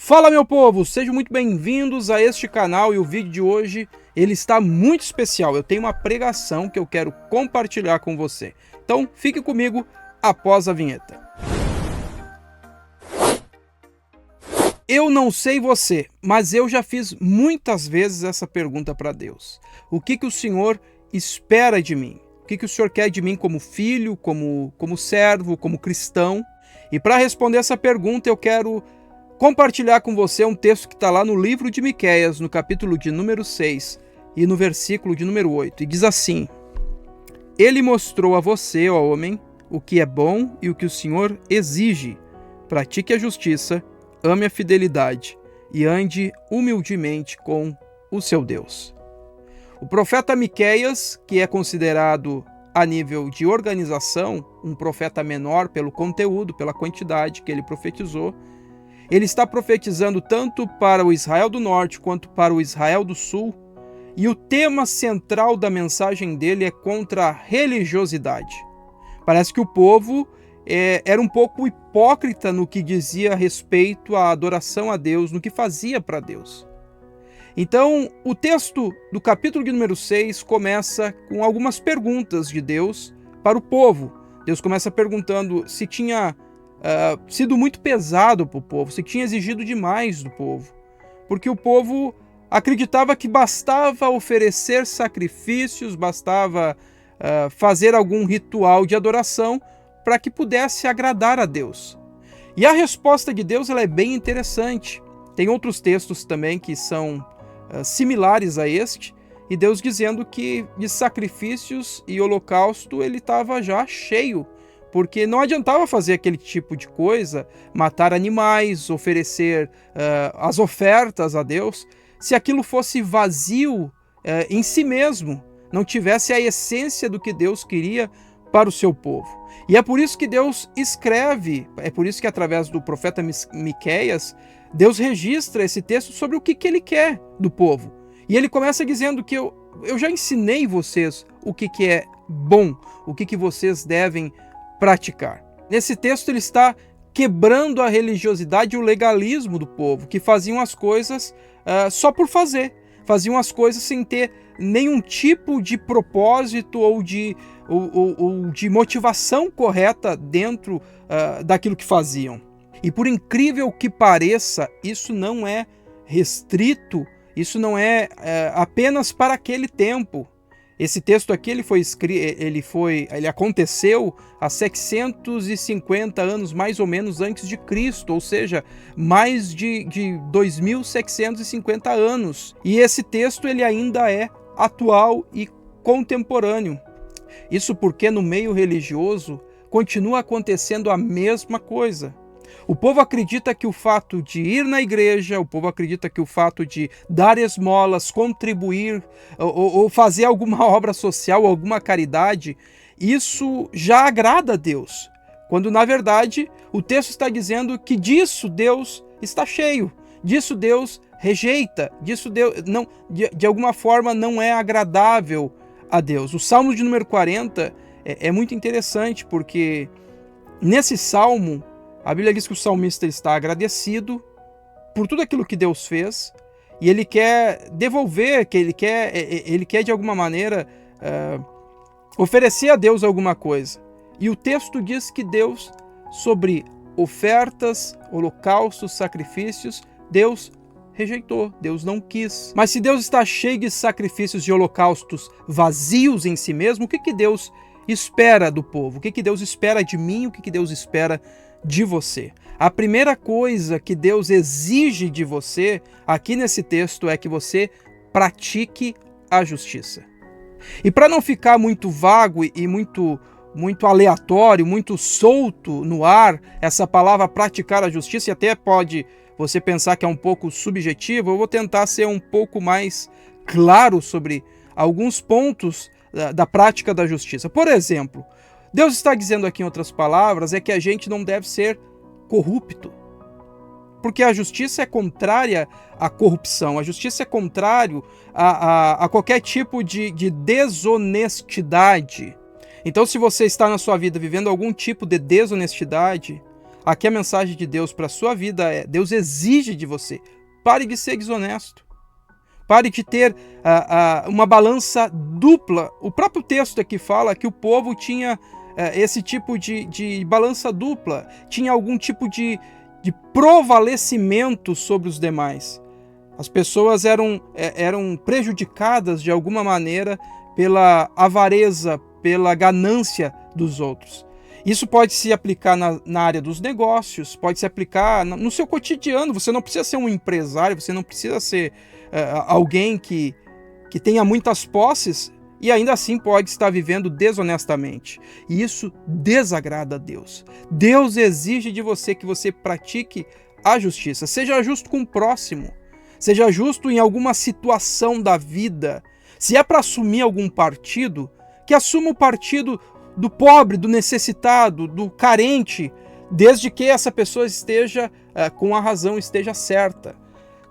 Fala, meu povo, sejam muito bem-vindos a este canal e o vídeo de hoje ele está muito especial. Eu tenho uma pregação que eu quero compartilhar com você. Então fique comigo após a vinheta. Eu não sei você, mas eu já fiz muitas vezes essa pergunta para Deus. O que o Senhor espera de mim? O que o Senhor quer de mim como filho, como servo, como cristão? E para responder essa pergunta eu quero compartilhar com você um texto que está lá no livro de Miqueias, no capítulo de número 6 e no versículo de número 8. E diz assim: Ele mostrou a você, ó homem, o que é bom e o que o Senhor exige. Pratique a justiça, ame a fidelidade e ande humildemente com o seu Deus. O profeta Miqueias, que é considerado a nível de organização um profeta menor pelo conteúdo, pela quantidade que ele profetizou, ele está profetizando tanto para o Israel do Norte quanto para o Israel do Sul, e o tema central da mensagem dele é contra a religiosidade. Parece que o povo era um pouco hipócrita no que dizia a respeito à adoração a Deus, no que fazia para Deus. Então, o texto do capítulo de número 6 começa com algumas perguntas de Deus para o povo. Deus começa perguntando se tinha sido muito pesado para o povo, se tinha exigido demais do povo, porque o povo acreditava que bastava oferecer sacrifícios, bastava fazer algum ritual de adoração para que pudesse agradar a Deus. E a resposta de Deus ela é bem interessante. Tem outros textos também que são similares a este, e Deus dizendo que de sacrifícios e holocausto ele estava já cheio, porque não adiantava fazer aquele tipo de coisa, matar animais, oferecer as ofertas a Deus, se aquilo fosse vazio em si mesmo, não tivesse a essência do que Deus queria para o seu povo. E é por isso que Deus escreve, é por isso que através do profeta Miqueias, Deus registra esse texto sobre o que ele quer do povo. E ele começa dizendo que eu já ensinei vocês o que é bom, o que vocês devem praticar. Nesse texto ele está quebrando a religiosidade e o legalismo do povo, que faziam as coisas só por fazer, faziam as coisas sem ter nenhum tipo de propósito ou de motivação correta dentro daquilo que faziam. E por incrível que pareça, isso não é restrito, isso não é apenas para aquele tempo. Esse texto aqui ele aconteceu há 750 anos mais ou menos antes de Cristo, ou seja, mais de 2.750 anos. E esse texto ele ainda é atual e contemporâneo. Isso porque no meio religioso continua acontecendo a mesma coisa. O povo acredita que o fato de ir na igreja, o povo acredita que o fato de dar esmolas, contribuir ou fazer alguma obra social, alguma caridade, isso já agrada a Deus. Quando na verdade o texto está dizendo que disso Deus está cheio, disso Deus rejeita, disso Deus de alguma forma não é agradável a Deus. O Salmo de número 40 é muito interessante porque nesse salmo a Bíblia diz que o salmista está agradecido por tudo aquilo que Deus fez e ele quer devolver, que ele quer de alguma maneira oferecer a Deus alguma coisa. E o texto diz que Deus, sobre ofertas, holocaustos, sacrifícios, Deus rejeitou, Deus não quis. Mas se Deus está cheio de sacrifícios e holocaustos vazios em si mesmo, o que Deus espera do povo? O que Deus espera de mim? O que Deus espera de você? A primeira coisa que Deus exige de você aqui nesse texto é que você pratique a justiça. E para não ficar muito vago e muito aleatório, muito solto no ar, essa palavra praticar a justiça, e até pode você pensar que é um pouco subjetivo, eu vou tentar ser um pouco mais claro sobre alguns pontos da prática da justiça. Por exemplo, Deus está dizendo aqui em outras palavras é que a gente não deve ser corrupto, porque a justiça é contrária à corrupção, a justiça é contrário a qualquer tipo de desonestidade. Então, se você está na sua vida vivendo algum tipo de desonestidade, Aqui a mensagem de Deus para a sua vida é: Deus exige de você, pare de ser desonesto. Pare de ter uma balança dupla. O próprio texto aqui fala que o povo tinha esse tipo de balança dupla, tinha algum tipo de provalecimento sobre os demais. As pessoas eram prejudicadas de alguma maneira pela avareza, pela ganância dos outros. Isso pode se aplicar na área dos negócios, pode se aplicar no seu cotidiano. Você não precisa ser um empresário, você não precisa ser alguém que tenha muitas posses e ainda assim pode estar vivendo desonestamente. E isso desagrada a Deus. Deus exige de você que você pratique a justiça. Seja justo com o próximo. Seja justo em alguma situação da vida. Se é para assumir algum partido, que assuma o partido do pobre, do necessitado, do carente, desde que essa pessoa esteja com a razão, esteja certa.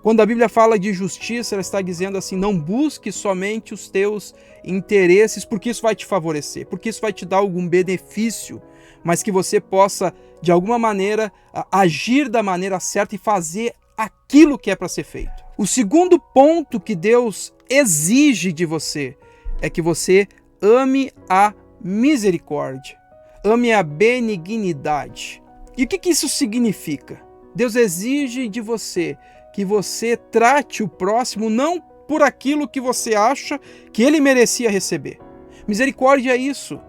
Quando a Bíblia fala de justiça, ela está dizendo assim: não busque somente os teus interesses, porque isso vai te favorecer, porque isso vai te dar algum benefício, mas que você possa, de alguma maneira, agir da maneira certa e fazer aquilo que é para ser feito. O segundo ponto que Deus exige de você é que você ame a misericórdia, ame a benignidade. E o que isso significa? Deus exige de você que você trate o próximo não por aquilo que você acha que ele merecia receber. Misericórdia é isso.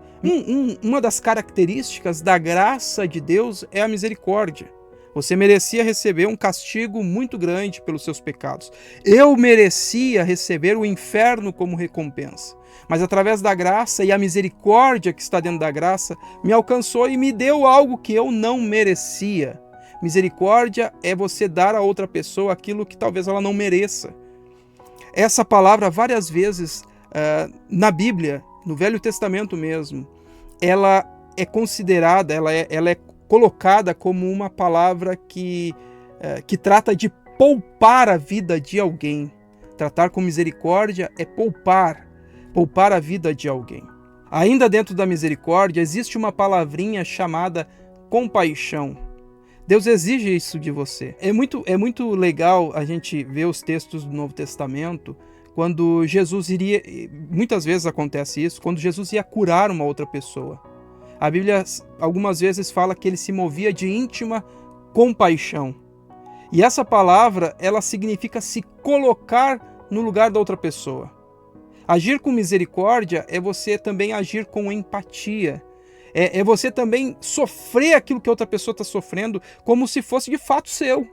Uma das características da graça de Deus é a misericórdia. Você merecia receber um castigo muito grande pelos seus pecados. Eu merecia receber o inferno como recompensa. Mas através da graça e a misericórdia que está dentro da graça, me alcançou e me deu algo que eu não merecia. Misericórdia é você dar a outra pessoa aquilo que talvez ela não mereça. Essa palavra, várias vezes na Bíblia, no Velho Testamento mesmo, ela é considerada, ela é colocada como uma palavra que trata de poupar a vida de alguém. Tratar com misericórdia é poupar a vida de alguém. Ainda dentro da misericórdia existe uma palavrinha chamada compaixão. Deus exige isso de você. É muito legal a gente ver os textos do Novo Testamento quando Jesus iria, muitas vezes acontece isso, quando Jesus ia curar uma outra pessoa. A Bíblia algumas vezes fala que ele se movia de íntima compaixão. E essa palavra, ela significa se colocar no lugar da outra pessoa. Agir com misericórdia é você também agir com empatia. É você também sofrer aquilo que a outra pessoa está sofrendo como se fosse de fato seu.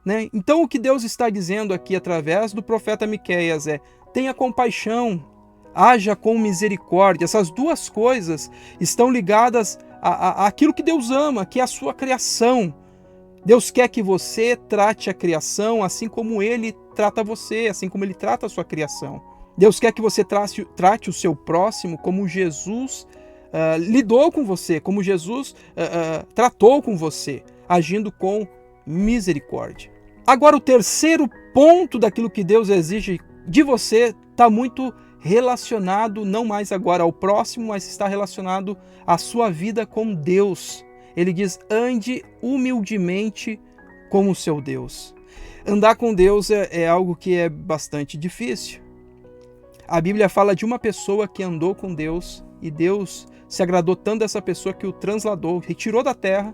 Né? Então o que Deus está dizendo aqui através do profeta Miqueias é: tenha compaixão, haja com misericórdia. Essas duas coisas estão ligadas àquilo que Deus ama, que é a sua criação. Deus quer que você trate a criação assim como Ele trata você, assim como Ele trata a sua criação. Deus quer que você trate o seu próximo como Jesus lidou com você, como Jesus tratou com você, agindo com misericórdia. Agora, o terceiro ponto daquilo que Deus exige de você está muito relacionado, não mais agora ao próximo, mas está relacionado à sua vida com Deus. Ele diz: ande humildemente como o seu Deus. Andar com Deus é algo que é bastante difícil. A Bíblia fala de uma pessoa que andou com Deus e Deus se agradou tanto dessa pessoa que o transladou, retirou da terra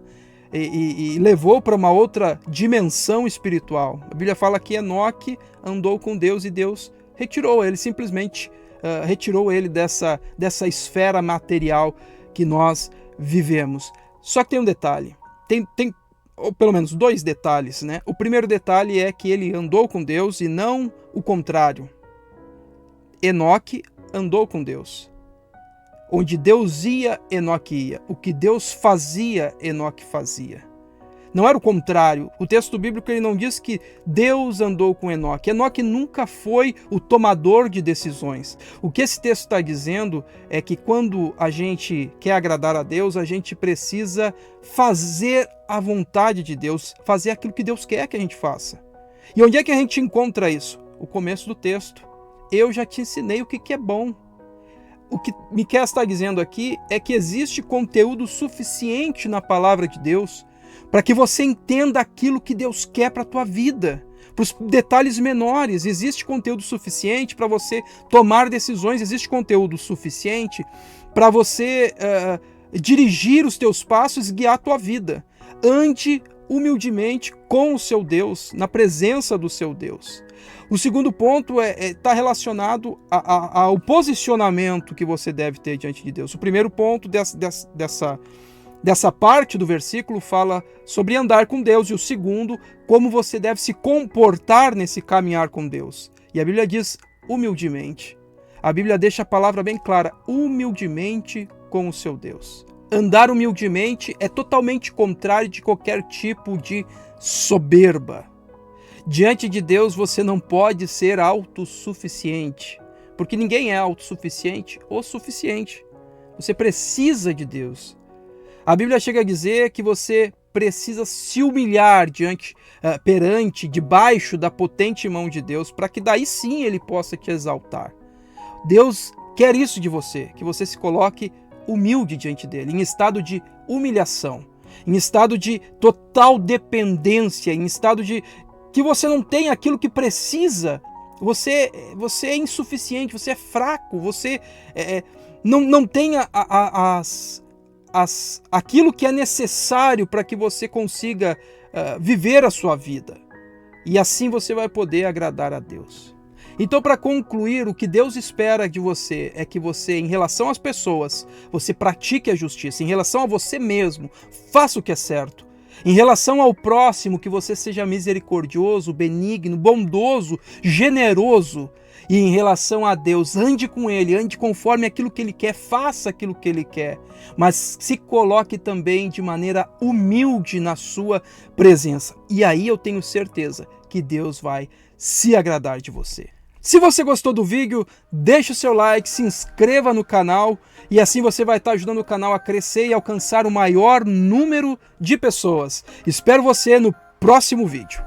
e levou para uma outra dimensão espiritual. A Bíblia fala que Enoque andou com Deus e Deus retirou ele, simplesmente retirou ele dessa esfera material que nós vivemos. Só que tem um detalhe, tem ou pelo menos dois detalhes, né? O primeiro detalhe é que ele andou com Deus e não o contrário. Enoque andou com Deus. Onde Deus ia, Enoque ia. O que Deus fazia, Enoque fazia. Não era o contrário. O texto bíblico ele não diz que Deus andou com Enoque. Enoque nunca foi o tomador de decisões. O que esse texto está dizendo é que quando a gente quer agradar a Deus, a gente precisa fazer a vontade de Deus, fazer aquilo que Deus quer que a gente faça. E onde é que a gente encontra isso? O começo do texto. Eu já te ensinei o que é bom. o que Miqueias está dizendo aqui é que existe conteúdo suficiente na palavra de Deus para que você entenda aquilo que Deus quer para a tua vida. Para os detalhes menores, existe conteúdo suficiente para você tomar decisões, existe conteúdo suficiente para você dirigir os teus passos e guiar a tua vida. Ande humildemente com o seu Deus, na presença do seu Deus. O segundo ponto está relacionado ao posicionamento que você deve ter diante de Deus. O primeiro ponto dessa parte do versículo fala sobre andar com Deus, e o segundo, como você deve se comportar nesse caminhar com Deus. E a Bíblia diz humildemente. A Bíblia deixa a palavra bem clara, humildemente com o seu Deus. Andar humildemente é totalmente contrário de qualquer tipo de soberba. Diante de Deus você não pode ser autossuficiente, porque ninguém é autossuficiente ou suficiente. Você precisa de Deus. A Bíblia chega a dizer que você precisa se humilhar debaixo da potente mão de Deus, para que daí sim Ele possa te exaltar. Deus quer isso de você, que você se coloque humilde diante dele, em estado de humilhação, em estado de total dependência, em estado de que você não tem aquilo que precisa, você é insuficiente, você é fraco, você não tem aquilo que é necessário para que você consiga viver a sua vida. E assim você vai poder agradar a Deus. Então, para concluir, o que Deus espera de você é que você, em relação às pessoas, você pratique a justiça. Em relação a você mesmo, faça o que é certo. Em relação ao próximo, que você seja misericordioso, benigno, bondoso, generoso. E em relação a Deus, ande com Ele, ande conforme aquilo que Ele quer, faça aquilo que Ele quer. Mas se coloque também de maneira humilde na sua presença. E aí eu tenho certeza que Deus vai se agradar de você. Se você gostou do vídeo, deixe o seu like, se inscreva no canal e assim você vai estar ajudando o canal a crescer e alcançar o maior número de pessoas. Espero você no próximo vídeo.